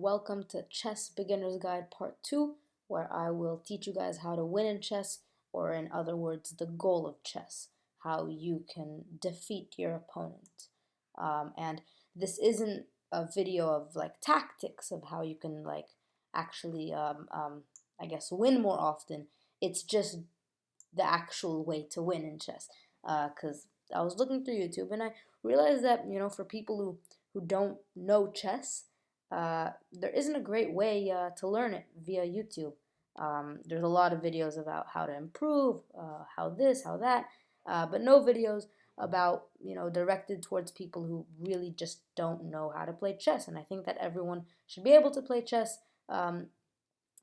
Welcome to Chess Beginner's Guide Part 2, where I will teach you guys how to win in chess, or in other words, the goal of chess, how you can defeat your opponent. And this isn't a video of like tactics of how you can actually, I guess, win more often. It's just the actual way to win in chess. Because I was looking through YouTube and I realized that, for people who don't know chess, there isn't a great way to learn it via YouTube. There's a lot of videos about how to improve, how this, how that, but no videos about, directed towards people who really just don't know how to play chess. And I think that everyone should be able to play chess. And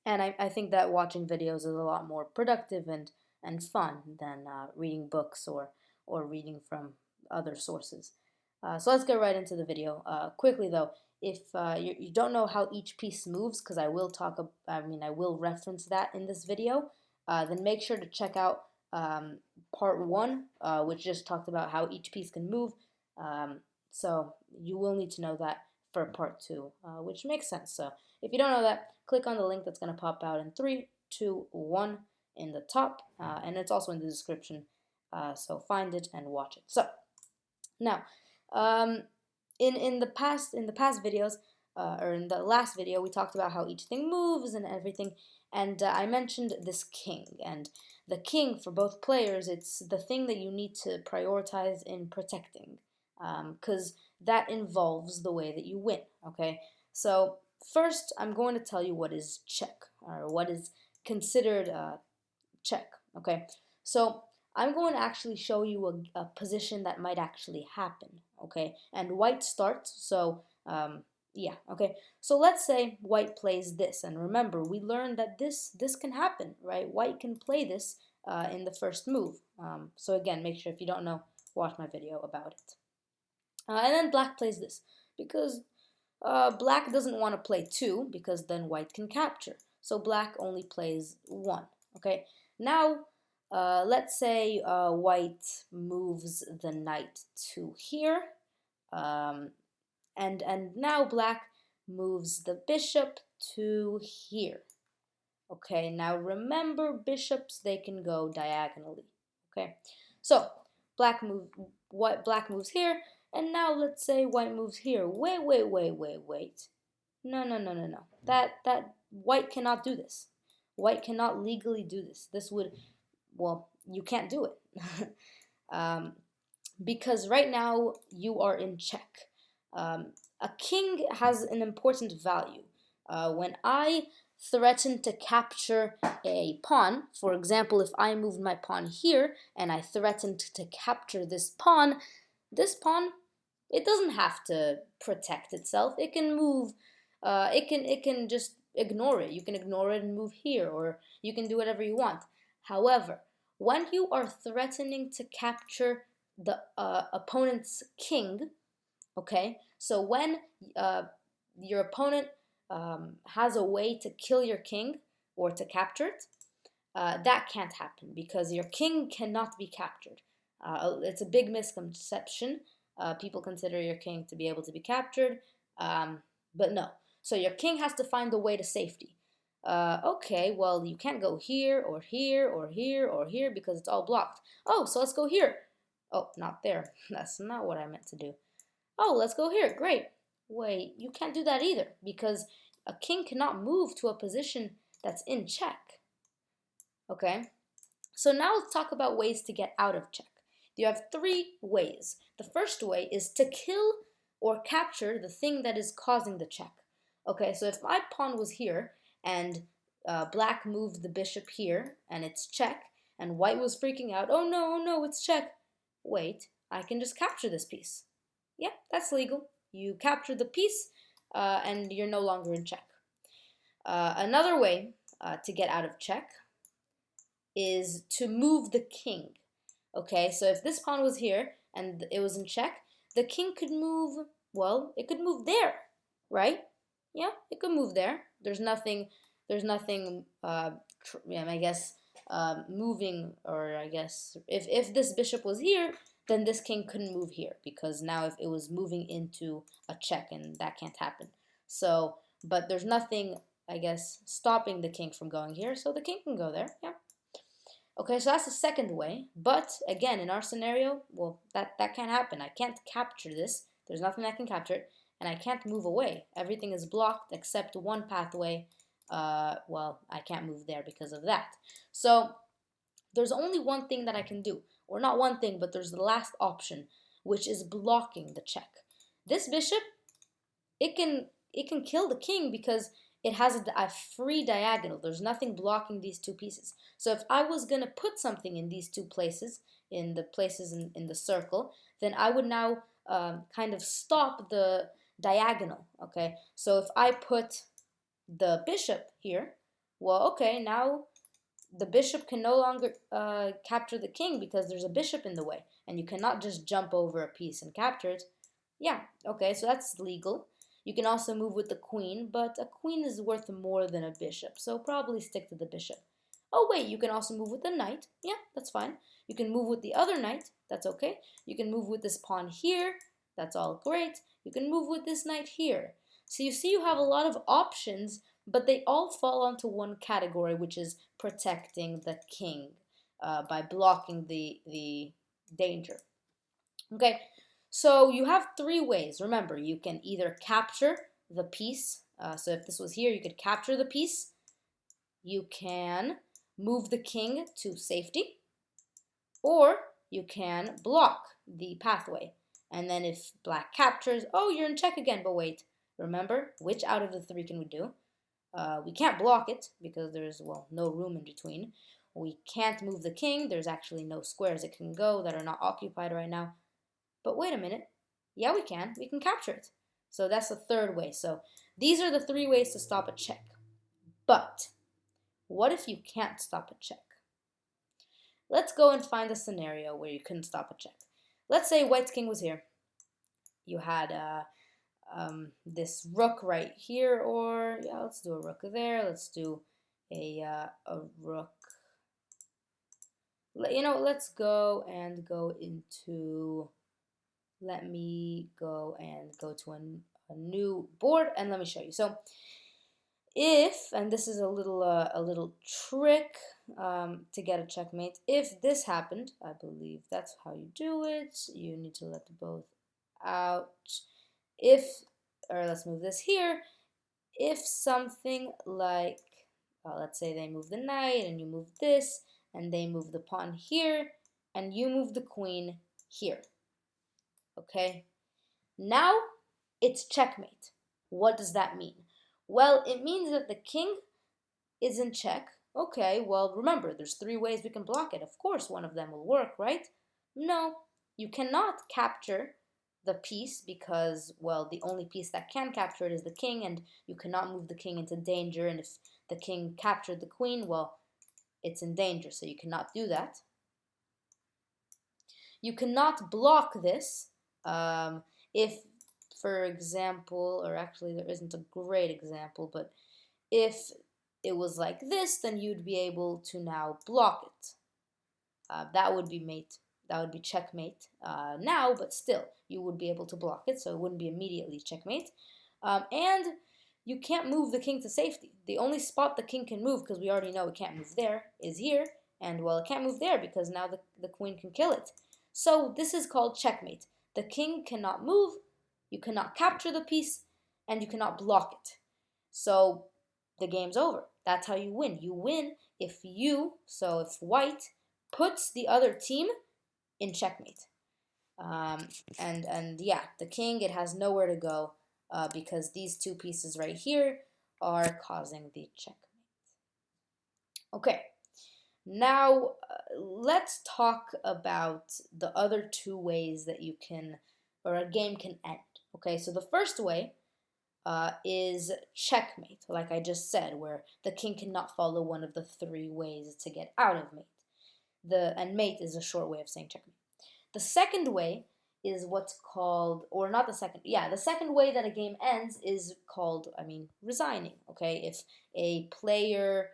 I think that watching videos is a lot more productive and fun than reading books or reading from other sources. So let's get right into the video. Quickly though, if you don't know how each piece moves, because I will reference that in this video, then make sure to check out part 1, which just talked about how each piece can move. So you will need to know that for part 2, which makes sense. So if you don't know that, click on the link that's going to pop out in 3, 2, 1 in the top, and it's also in the description. So find it and watch it. So now, in the past videos, or in the last video, we talked about how each thing moves and everything, and I mentioned this king. And the king, for both players, it's the thing that you need to prioritize in protecting, because that involves the way that you win. Okay, so first I'm going to tell you what is check, or what is considered check. Okay, so I'm going to actually show you a position that might actually happen. Okay, and white starts, so yeah. Okay, so let's say white plays this, and remember, we learned that this can happen, right? White can play this in the first move. So again, make sure, if you don't know, watch my video about it. And then black plays this, because black doesn't want to play 2, because then white can capture. So black only plays 1. Okay, now let's say white moves the knight to here, and now black moves the bishop to here. Okay, now remember, bishops, they can go diagonally. Okay, so black moves here, and now let's say white moves here. Wait. No. That white cannot do this. White cannot legally do this. This would, well, you can't do it. Because right now you are in check. A king has an important value. When I threaten to capture a pawn, for example, if I moved my pawn here and I threatened to capture this pawn, it doesn't have to protect itself. It can move. It can just ignore it. You can ignore it and move here, or you can do whatever you want. However, when you are threatening to capture the opponent's king, okay, so when your opponent has a way to kill your king or to capture it, that can't happen, because your king cannot be captured. It's a big misconception. People consider your king to be able to be captured, but no. So your king has to find the way to safety. Okay, well, you can't go here or here or here or here because it's all blocked. Oh, so let's go here. Oh, not there. That's not what I meant to do. Oh, let's go here. Great. Wait, you can't do that either, because a king cannot move to a position that's in check. Okay, so now let's talk about ways to get out of check. You have 3 ways. The first way is to kill or capture the thing that is causing the check. Okay, so if my pawn was here and black moved the bishop here and it's check, and white was freaking out, oh no, it's check. Wait, I can just capture this piece. Yeah, that's legal. You capture the piece and you're no longer in check. Another way to get out of check is to move the king. Okay, so if this pawn was here and it was in check, the king could move, well, it could move there, right? Yeah, it could move there. There's nothing, I guess, moving, or I guess, if this bishop was here, then this king couldn't move here, because now if it was moving into a check, and that can't happen. So but there's nothing, I guess, stopping the king from going here, so the king can go there. Yeah. Okay, so that's the second way. But again, in our scenario, well, that can't happen. I can't capture this. There's nothing that can capture it, and I can't move away. Everything is blocked except one pathway. Well, I can't move there because of that. So there's only one thing that I can do, or not one thing, but there's the last option, which is blocking the check. This bishop, it can kill the king because it has a free diagonal. There's nothing blocking these two pieces. So if I was going to put something in these two places, in the places in the circle, then I would now kind of stop the diagonal, okay? So if I put the bishop here, well, okay, now the bishop can no longer capture the king because there's a bishop in the way, and you cannot just jump over a piece and capture it. Yeah, okay, so that's legal. You can also move with the queen, but a queen is worth more than a bishop, so probably stick to the bishop. Oh wait, you can also move with the knight. Yeah, that's fine. You can move with the other knight. That's okay. You can move with this pawn here. That's all great. You can move with this knight here. So you see you have a lot of options, but they all fall onto one category, which is protecting the king by blocking the danger. Okay, so you have three ways. Remember, you can either capture the piece. So if this was here, you could capture the piece. You can move the king to safety, or you can block the pathway. And then if black captures, oh, you're in check again, but wait. Remember, which out of the three can we do? We can't block it because there's, well, no room in between. We can't move the king. There's actually no squares it can go that are not occupied right now. But wait a minute. Yeah, we can. We can capture it. So that's the third way. So these are the three ways to stop a check. But what if you can't stop a check? Let's go and find a scenario where you couldn't stop a check. Let's say white's king was here. You had this rook right here, or yeah, let's do a rook there. Let's do a rook. You know, let's go and go into. Let me go and go to a new board, and let me show you. So if, and this is a little trick to get a checkmate, if this happened, I believe that's how you do it. You need to let both out. If, or let's move this here, if something like, let's say they move the knight and you move this, and they move the pawn here, and you move the queen here. Okay, now it's checkmate. What does that mean? Well, it means that the king is in check. Okay, well, remember, there's three ways we can block it. Of course, one of them will work, right? No, you cannot capture the piece because, well, the only piece that can capture it is the king, and you cannot move the king into danger, and if the king captured the queen, well, it's in danger, so you cannot do that. You cannot block this if, for example, or actually there isn't a great example, but if it was like this, then you'd be able to now block it. That would be mate. That would be checkmate now, but still, you would be able to block it, so it wouldn't be immediately checkmate. And you can't move the king to safety. The only spot the king can move, because we already know it can't move there, is here. And, well, it can't move there because now the queen can kill it. So this is called checkmate. The king cannot move, you cannot capture the piece, and you cannot block it. So the game's over. That's how you win. You win if if white puts the other team in checkmate. And yeah, the king, it has nowhere to go because these two pieces right here are causing the checkmate. Okay, now let's talk about the other two ways that you can, or a game can end. Okay, so the first way is checkmate, like I just said, where the king cannot follow one of the three ways to get out of mate. And mate is a short way of saying checkmate. The second way is what's called, or not the second, yeah, the second way that a game ends is called, resigning, okay? If a player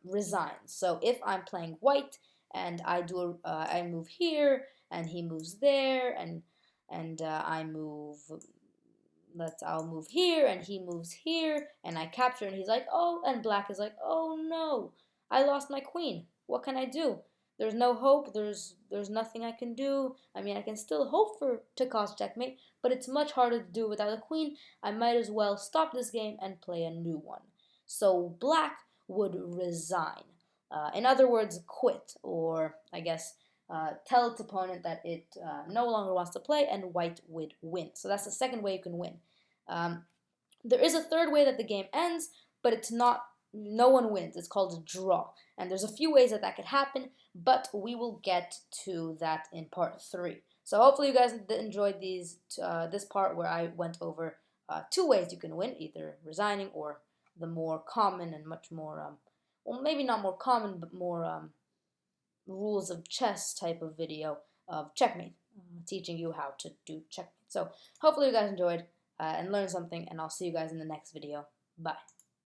resigns. So if I'm playing white and I move here and he moves there and I move I'll move here, and he moves here, and I capture, and he's like, oh, and black is like, oh no, I lost my queen. What can I do? There's no hope. There's nothing I can do. I mean, I can still hope for to cause checkmate, but it's much harder to do without a queen. I might as well stop this game and play a new one. So black would resign. In other words, quit, or I guess tell its opponent that it no longer wants to play, and white would win. So that's the second way you can win. Um, there is a third way that the game ends, but it's not, no one wins. It's called a draw. And there's a few ways that that could happen, but we will get to that in part 3. So hopefully you guys enjoyed this part where I went over 2 ways you can win, either resigning or the more common and much more, well, maybe not more common, but more rules of chess type of video of Checkmate, teaching you how to do Checkmate. So hopefully you guys enjoyed and learned something, and I'll see you guys in the next video. Bye.